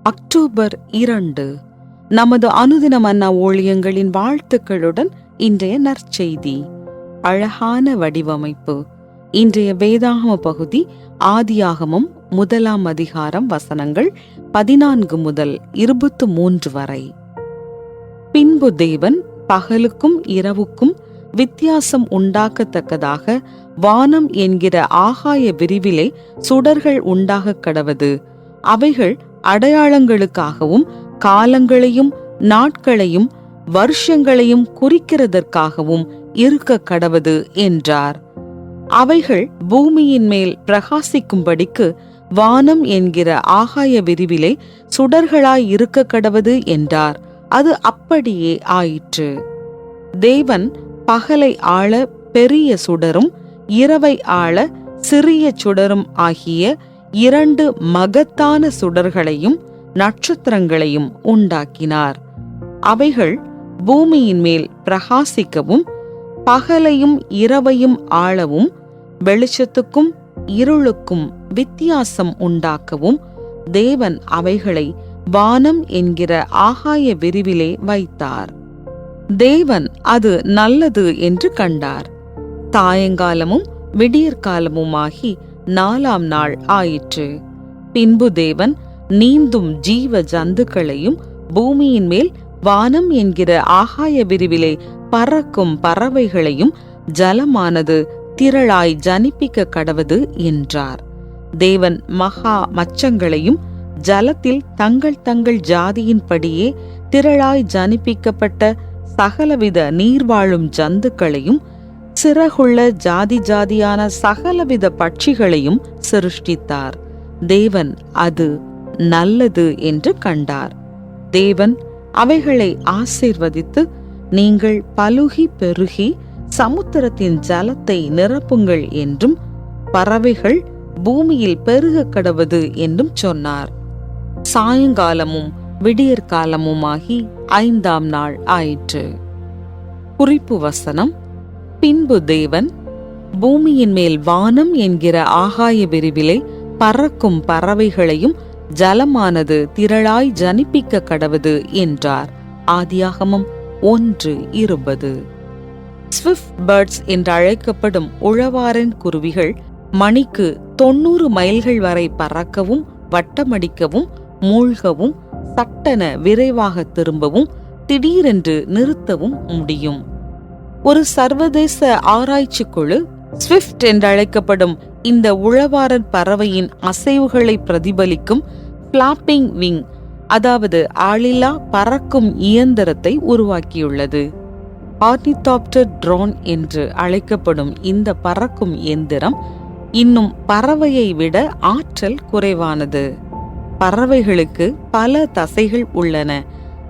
October 2. நமது அனுதின மன்னா ஊழியங்களின் வாழ்த்துக்களுடன் இன்றைய நற்செய்தி. அழகான வடிவமைப்பு. இன்றைய வேதாகம பகுதி ஆதியாகமம் 1 அதிகாரம் வசனங்கள் 14 முதல் 23 வரை. பின்பு தேவன் பகலுக்கும் இரவுக்கும் வித்தியாசம் உண்டாக்கத்தக்கதாக வானம் என்கிற ஆகாய விரிவிலே சுடர்கள் உண்டாக கடவது. அவைகள் அடையாளங்களுக்காகவும் காலங்களையும் நாட்களையும் வருஷங்களையும் குறிக்கிறதற்காகவும் இருக்க கடவது என்றார். அவைகள் பூமியின் மேல் பிரகாசிக்கும்படிக்கு வானம் என்கிற ஆகாய விரிவிலே சுடர்களாய் இருக்க கடவது என்றார். அது அப்படியே ஆயிற்று. தேவன் பகலை ஆள பெரிய சுடரும் இரவை ஆள சிறிய சுடரும் ஆகிய 2 மகத்தான சுடர்களையும் நட்சத்திரங்களையும் உண்டாக்கினார். அவைகள் பூமியின் மேல் பிரகாசிக்கவும் பகலையும் இரவையும் ஆளவும் வெளிச்சத்துக்கும் இருளுக்கும் வித்தியாசம் உண்டாக்கவும் தேவன் அவைகளை வானம் என்கிற ஆகாய விரிவிலே வைத்தார். தேவன் அது நல்லது என்று கண்டார். சாயங்காலமும் விடியற்காலமுமாகி 4ஆம் நாள் ஆயிற்று. பின்பு தேவன் நீந்தும் ஜீவ ஜந்துக்களையும் பூமியின் மேல் வானம் என்கிற ஆகாய விரிவிலே பறக்கும் பறவைகளையும் ஜலமானது திரளாய் ஜனிப்பிக்க கடவது என்றார். தேவன் மகா மச்சங்களையும் ஜலத்தில் தங்கள் தங்கள் ஜாதியின்படியே திரளாய் ஜனிப்பிக்கப்பட்ட சகலவித நீர்வாழும் ஜந்துக்களையும் சிறகுள்ள ஜாதி ஜாதியான சகலவித பட்சிகளையும் சிருஷ்டித்தார். தேவன் அது நல்லது என்று கண்டார். தேவன் அவைகளை ஆசீர்வதித்து, நீங்கள் பலுகி பெருகி சமுத்திரத்தின் ஜலத்தை நிரப்புங்கள் என்றும் பறவைகள் பூமியில் பெருக கடவது என்றும் சொன்னார். சாயங்காலமும் விடியற்காலமுமாகி 5ஆம் நாள் ஆயிற்று. குறிப்பு வசனம். பின்பு தேவன் பூமியின் மேல் வானம் என்கிற ஆகாய விரிவிலே பறக்கும் பறவைகளையும் ஜலமானது திரளாய் ஜனிப்பிக்க கடவது என்றார். ஆதியாகமம் 1:20. ஸ்விஃப்ட் பேர்ட்ஸ் என்றழைக்கப்படும் உழவாரன் குருவிகள் மணிக்கு 90 மைல்கள் வரை பறக்கவும் வட்டமடிக்கவும் மூழ்கவும் சட்டென விரைவாக திரும்பவும் திடீரென்று நிறுத்தவும் முடியும். ஒரு சர்வதேச ஆராய்ச்சி குழு ஸ்விஃப்ட் என்றழைக்கப்படும் இந்த உழவாரன் பறவையின் அசைவுகளை பிரதிபலிக்கும் ஃபிளாப்பிங் விங், அதாவது ஆளில்லா பறக்கும் இயந்திரத்தை உருவாக்கியுள்ளது. ஆர்னிதாப்டர் ட்ரோன் என்று அழைக்கப்படும் இந்த பறக்கும் இயந்திரம் இன்னும் பறவையை விட ஆற்றல் குறைவானது. பறவைகளுக்கு பல தசைகள் உள்ளன.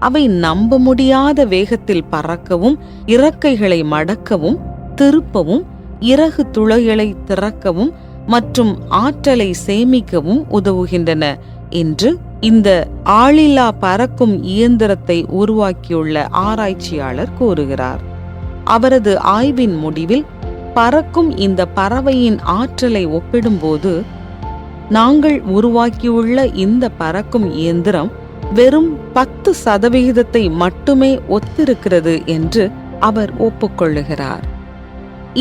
அவை நம்ப முடியாத வேகத்தில் பறக்கவும் இறக்கைகளை மடக்கவும் திருப்பவும் இறகு துளைகளை திறக்கவும் மற்றும் ஆற்றலை சேமிக்கவும் உதவுகின்றன என்று இந்த ஆளில்லா பறக்கும் இயந்திரத்தை உருவாக்கியுள்ள ஆராய்ச்சியாளர் கூறுகிறார். அவரது ஆய்வின் முடிவில் பறக்கும் இந்த பறவையின் ஆற்றலை ஒப்பிடும்போது நாங்கள் உருவாக்கியுள்ள இந்த பறக்கும் இயந்திரம் வெறும் 10% மட்டுமே ஒத்திருக்கிறது என்று அவர் ஒப்புக்கொள்ளுகிறார்.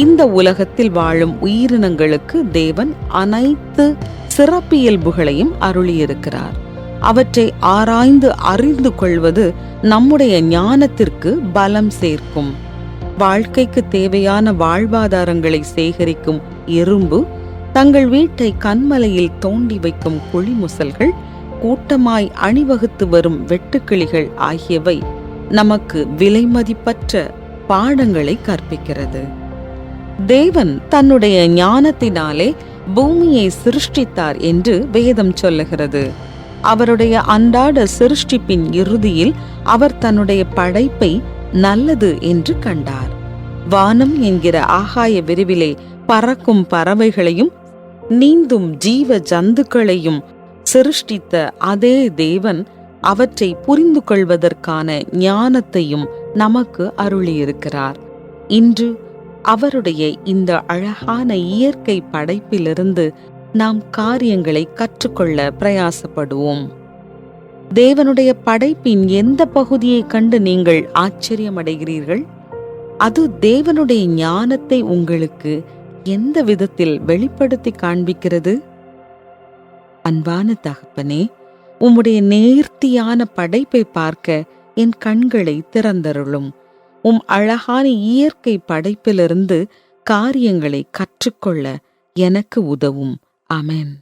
இந்த உலகத்தில் வாழும் உயிரினங்களுக்கு தேவன் அனைத்து சிறப்பியல்புகளையும் அருளியிருக்கிறார். அவற்றை ஆராய்ந்து அறிந்து கொள்வது நம்முடைய ஞானத்திற்கு பலம் சேர்க்கும். வாழ்க்கைக்கு தேவையான வாழ்வாதாரங்களை சேகரிக்கும் எறும்பு, தங்கள் வீட்டை கண்மலையில் தோண்டி வைக்கும் குழிமுசல்கள், கூட்டமாய் அணிவகுத்து வரும் வெட்டுக்கிளிகள் ஆகியவை நமக்கு விலைமதிப்பற்ற பாடங்களை கற்பிக்கிறது. தேவன் தன்னுடைய ஞானத்தினாலே பூமியை சிருஷ்டித்தார் என்று வேதம் சொல்லுகிறது. அவருடைய அன்றாட சிருஷ்டிப்பின் இறுதியில் அவர் தன்னுடைய படைப்பை நல்லது என்று கண்டார். வானம் என்கிற ஆகாய விரிவிலே பறக்கும் பறவைகளையும் நீந்தும் ஜீவ ஜந்துக்களையும் சிருஷ்டித்த அதே தேவன் அவற்றை புரிந்து கொள்வதற்கான ஞானத்தையும் நமக்கு அருளியிருக்கிறார். இன்று அவருடைய இந்த அழகான இயற்கை படைப்பிலிருந்து நாம் காரியங்களை கற்றுக்கொள்ள பிரயாசப்படுவோம். தேவனுடைய படைப்பின் எந்த பகுதியை கண்டு நீங்கள் ஆச்சரியமடைகிறீர்கள்? அது தேவனுடைய ஞானத்தை உங்களுக்கு எந்த விதத்தில் வெளிப்படுத்தி காண்பிக்கிறது? அன்பான தகப்பனே, உம்முடைய நேர்த்தியான படைப்பை பார்க்க என் கண்களை திறந்தருளும். அழகான இயற்கை படைப்பிலிருந்து காரியங்களை கற்றுக்கொள்ள எனக்கு உதவும். ஆமென்.